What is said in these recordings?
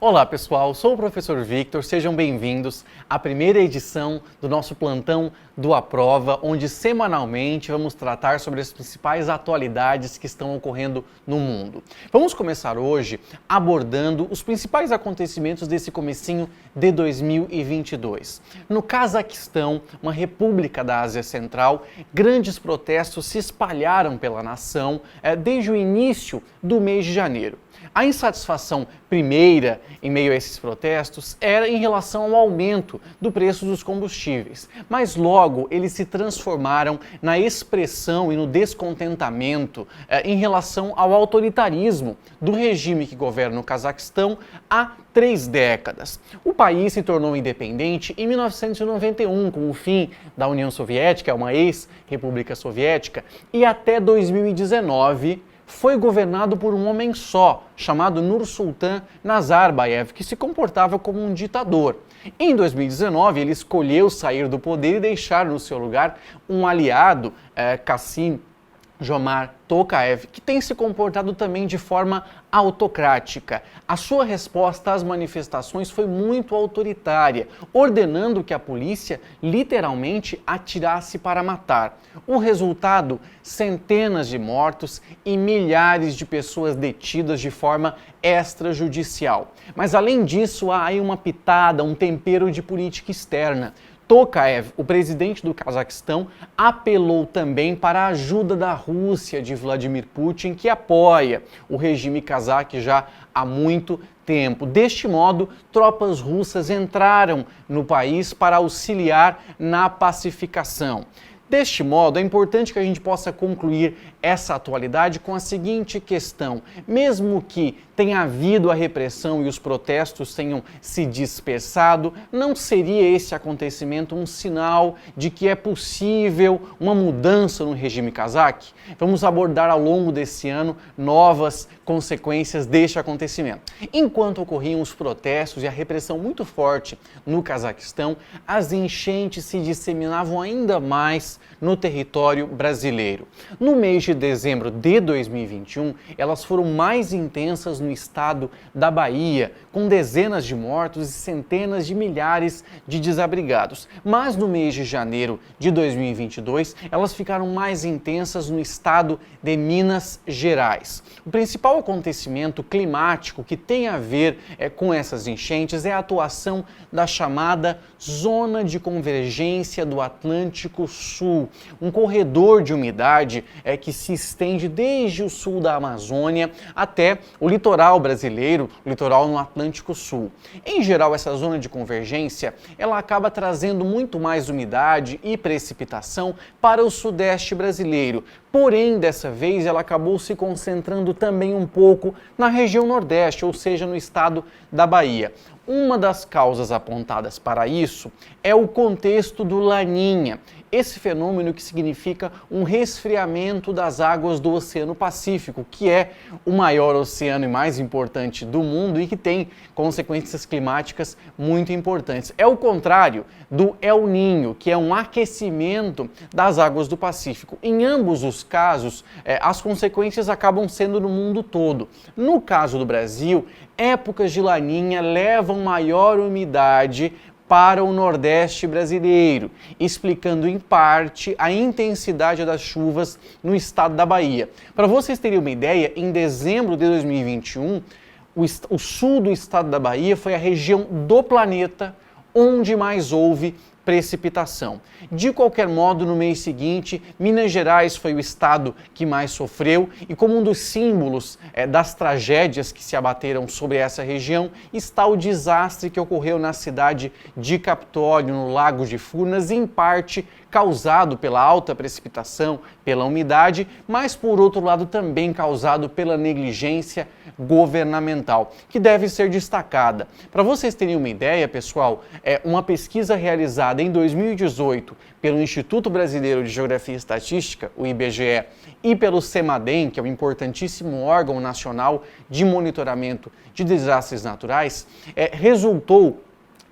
Olá pessoal, sou o professor Victor, sejam bem-vindos à primeira edição do nosso plantão do Aprova, onde semanalmente vamos tratar sobre as principais atualidades que estão ocorrendo no mundo. Vamos começar hoje abordando os principais acontecimentos desse comecinho de 2022. No Cazaquistão, uma república da Ásia Central, grandes protestos se espalharam pela nação desde o início do mês de janeiro. A insatisfação primeira em meio a esses protestos era em relação ao aumento do preço dos combustíveis, mas logo eles se transformaram na expressão e no descontentamento em relação ao autoritarismo do regime que governa o Cazaquistão há 3 décadas. O país se tornou independente em 1991, com o fim da União Soviética, uma ex-república soviética, e até 2019 foi governado por um homem só, chamado Nursultan Nazarbayev, que se comportava como um ditador. Em 2019, ele escolheu sair do poder e deixar no seu lugar um aliado, Kassym-Jomart Tokayev, que tem se comportado também de forma autocrática. A sua resposta às manifestações foi muito autoritária, ordenando que a polícia literalmente atirasse para matar. O resultado, centenas de mortos e milhares de pessoas detidas de forma extrajudicial. Mas além disso, há aí uma pitada, um tempero de política externa. Tokayev, o presidente do Cazaquistão, apelou também para a ajuda da Rússia de Vladimir Putin, que apoia o regime cazaque já há muito tempo. Deste modo, tropas russas entraram no país para auxiliar na pacificação. Deste modo, é importante que a gente possa concluir essa atualidade com a seguinte questão: mesmo que tenha havido a repressão e os protestos tenham se dispersado, não seria esse acontecimento um sinal de que é possível uma mudança no regime cazaque? Vamos abordar ao longo desse ano novas consequências deste acontecimento. Enquanto ocorriam os protestos e a repressão muito forte no Cazaquistão, as enchentes se disseminavam ainda mais no território brasileiro. No mês de dezembro de 2021, elas foram mais intensas no estado da Bahia, com dezenas de mortos e centenas de milhares de desabrigados. Mas no mês de janeiro de 2022, elas ficaram mais intensas no estado de Minas Gerais. O principal acontecimento climático que tem a ver com essas enchentes é a atuação da chamada Zona de Convergência do Atlântico Sul, um corredor de umidade que se estende desde o sul da Amazônia até o litoral brasileiro, o litoral no Atlântico Sul. Em geral, essa zona de convergência, ela acaba trazendo muito mais umidade e precipitação para o sudeste brasileiro. Porém, dessa vez, ela acabou se concentrando também um pouco na região nordeste, ou seja, no estado da Bahia. Uma das causas apontadas para isso é o contexto do Laninha, esse fenômeno que significa um resfriamento das águas do Oceano Pacífico, que é o maior oceano e mais importante do mundo e que tem consequências climáticas muito importantes. É o contrário do El Niño, que é um aquecimento das águas do Pacífico. Em ambos os casos, as consequências acabam sendo no mundo todo. No caso do Brasil, épocas de Laninha levam maior umidade para o Nordeste brasileiro, explicando em parte a intensidade das chuvas no estado da Bahia. Para vocês terem uma ideia, em dezembro de 2021, o sul do estado da Bahia foi a região do planeta onde mais houve precipitação. De qualquer modo, no mês seguinte, Minas Gerais foi o estado que mais sofreu e como um dos símbolos das tragédias que se abateram sobre essa região está o desastre que ocorreu na cidade de Capitólio, no Lago de Furnas, em parte causado pela alta precipitação, pela umidade, mas por outro lado também causado pela negligência governamental, que deve ser destacada. Para vocês terem uma ideia, pessoal, uma pesquisa realizada em 2018 pelo Instituto Brasileiro de Geografia e Estatística, o IBGE, e pelo CEMADEM, que é um importantíssimo órgão nacional de monitoramento de desastres naturais, resultou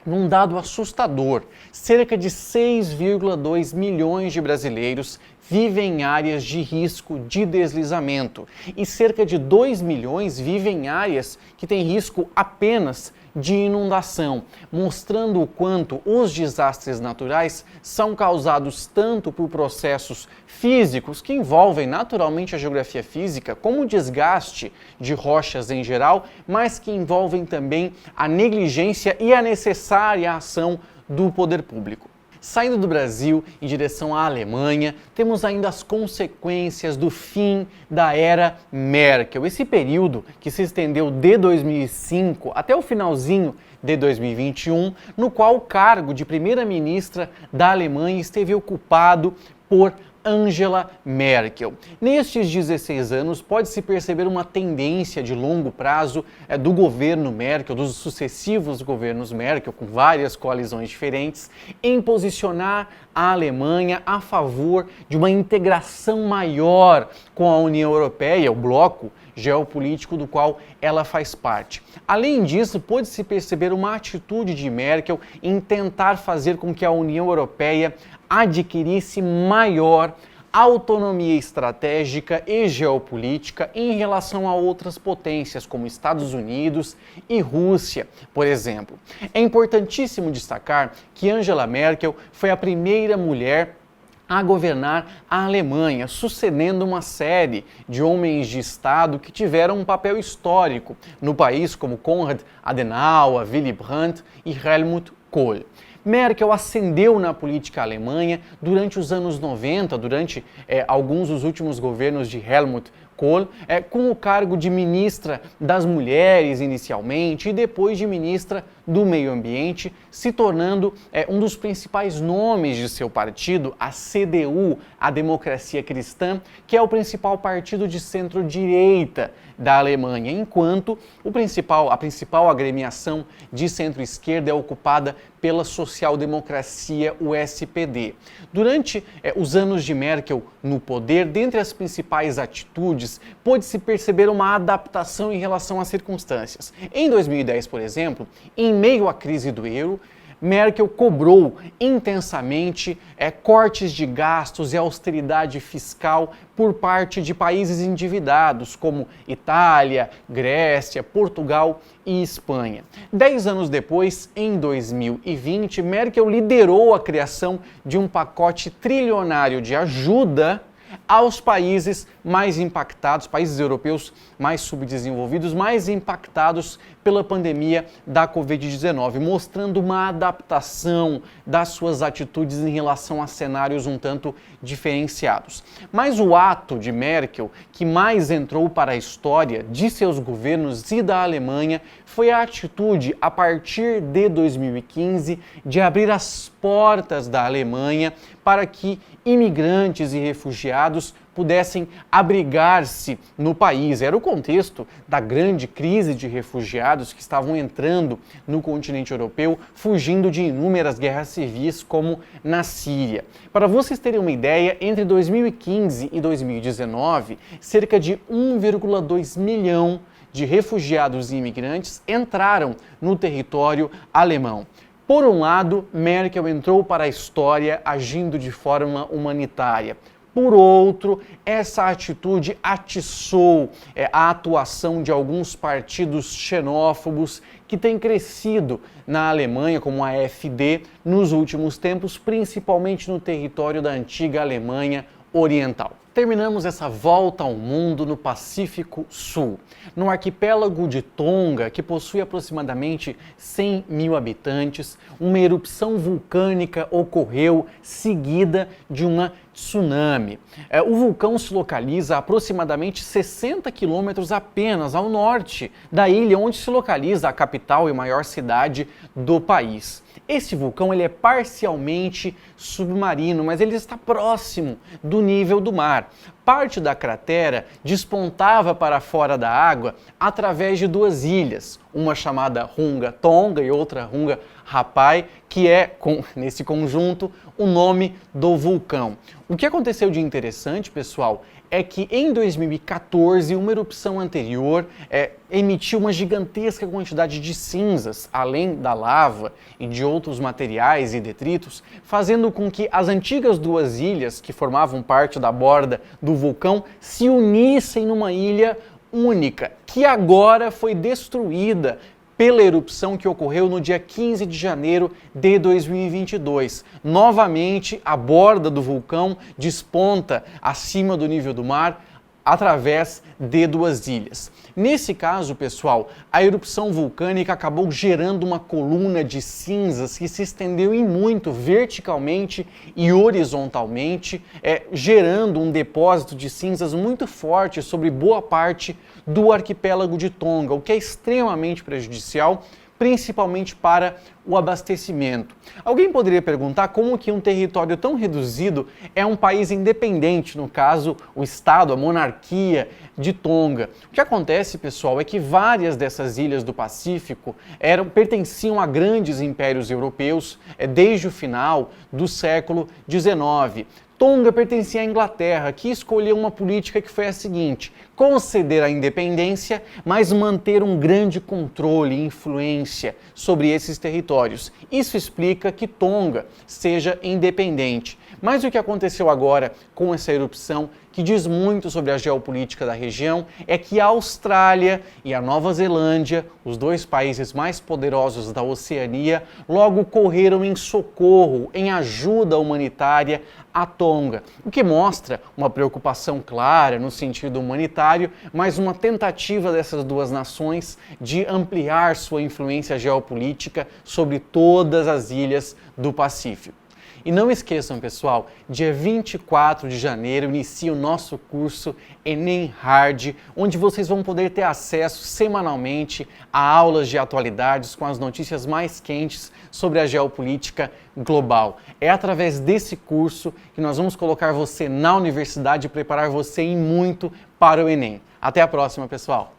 num dado assustador: cerca de 6,2 milhões de brasileiros vivem em áreas de risco de deslizamento e cerca de 2 milhões vivem em áreas que têm risco apenas de inundação, mostrando o quanto os desastres naturais são causados tanto por processos físicos que envolvem naturalmente a geografia física, como o desgaste de rochas em geral, mas que envolvem também a negligência e a necessária ação do poder público. Saindo do Brasil em direção à Alemanha, temos ainda as consequências do fim da era Merkel. Esse período que se estendeu de 2005 até o finalzinho de 2021, no qual o cargo de primeira-ministra da Alemanha esteve ocupado por Angela Merkel. Nestes 16 anos, pode-se perceber uma tendência de longo prazo do governo Merkel, dos sucessivos governos Merkel, com várias coalizões diferentes, em posicionar a Alemanha a favor de uma integração maior com a União Europeia, o bloco geopolítico do qual ela faz parte. Além disso, pode-se perceber uma atitude de Merkel em tentar fazer com que a União Europeia adquirisse maior autonomia estratégica e geopolítica em relação a outras potências, como Estados Unidos e Rússia, por exemplo. É importantíssimo destacar que Angela Merkel foi a primeira mulher a governar a Alemanha, sucedendo uma série de homens de Estado que tiveram um papel histórico no país, como Konrad Adenauer, Willy Brandt e Helmut Kohl. Merkel ascendeu na política alemã durante os anos 90, durante alguns dos últimos governos de Helmut Kohl, com o cargo de ministra das Mulheres inicialmente e depois de ministra do Meio Ambiente, se tornando um dos principais nomes de seu partido, a CDU, a Democracia Cristã, que é o principal partido de centro-direita da Alemanha, enquanto a principal agremiação de centro-esquerda é ocupada pela social-democracia, o SPD. Durante os anos de Merkel no poder, dentre as principais atitudes, pôde-se perceber uma adaptação em relação às circunstâncias. Em 2010, por exemplo, em meio à crise do euro, Merkel cobrou intensamente cortes de gastos e austeridade fiscal por parte de países endividados, como Itália, Grécia, Portugal e Espanha. 10 anos depois, em 2020, Merkel liderou a criação de um pacote trilionário de ajuda aos países mais impactados, países europeus mais subdesenvolvidos, mais impactados pela pandemia da Covid-19, mostrando uma adaptação das suas atitudes em relação a cenários um tanto diferenciados. Mas o ato de Merkel que mais entrou para a história de seus governos e da Alemanha foi a atitude, a partir de 2015, de abrir as portas da Alemanha para que imigrantes e refugiados pudessem abrigar-se no país. Era o contexto da grande crise de refugiados que estavam entrando no continente europeu, fugindo de inúmeras guerras civis, como na Síria. Para vocês terem uma ideia, entre 2015 e 2019, cerca de 1,2 milhão de refugiados e imigrantes entraram no território alemão. Por um lado, Merkel entrou para a história agindo de forma humanitária. Por outro, essa atitude atiçou a atuação de alguns partidos xenófobos que têm crescido na Alemanha, como a AfD, nos últimos tempos, principalmente no território da antiga Alemanha Oriental. Terminamos essa volta ao mundo no Pacífico Sul, no arquipélago de Tonga, que possui aproximadamente 100 mil habitantes. Uma erupção vulcânica ocorreu seguida de uma tsunami. O vulcão se localiza a aproximadamente 60 quilômetros apenas ao norte da ilha, onde se localiza a capital e maior cidade do país. Esse vulcão ele é parcialmente submarino, mas ele está próximo do nível do mar. Parte da cratera despontava para fora da água através de duas ilhas, uma chamada Runga Tonga e outra Runga Rapai, que é, nesse conjunto, o nome do vulcão. O que aconteceu de interessante, pessoal, é que em 2014, uma erupção anterior emitiu uma gigantesca quantidade de cinzas, além da lava e de outros materiais e detritos, fazendo com que as antigas duas ilhas, que formavam parte da borda do vulcão, se unissem numa ilha única, que agora foi destruída pela erupção que ocorreu no dia 15 de janeiro de 2022. Novamente, a borda do vulcão desponta acima do nível do mar através de duas ilhas. Nesse caso, pessoal, a erupção vulcânica acabou gerando uma coluna de cinzas que se estendeu em muito verticalmente e horizontalmente, gerando um depósito de cinzas muito forte sobre boa parte do arquipélago de Tonga, o que é extremamente prejudicial, principalmente para o abastecimento. Alguém poderia perguntar como que um território tão reduzido é um país independente, no caso, o Estado, a monarquia de Tonga. O que acontece, pessoal, é que várias dessas ilhas do Pacífico pertenciam a grandes impérios europeus desde o final do século XIX. Tonga pertencia à Inglaterra, que escolheu uma política que foi a seguinte: conceder a independência, mas manter um grande controle e influência sobre esses territórios. Isso explica que Tonga seja independente. Mas o que aconteceu agora com essa erupção, que diz muito sobre a geopolítica da região, é que a Austrália e a Nova Zelândia, os dois países mais poderosos da Oceania, logo correram em socorro, em ajuda humanitária a Tonga, o que mostra uma preocupação clara no sentido humanitário, mas uma tentativa dessas duas nações de ampliar sua influência geopolítica sobre todas as ilhas do Pacífico. E não esqueçam, pessoal, dia 24 de janeiro inicia o nosso curso Enem Hard, onde vocês vão poder ter acesso semanalmente a aulas de atualidades com as notícias mais quentes sobre a geopolítica global. É através desse curso que nós vamos colocar você na universidade e preparar você em muito para o Enem. Até a próxima, pessoal!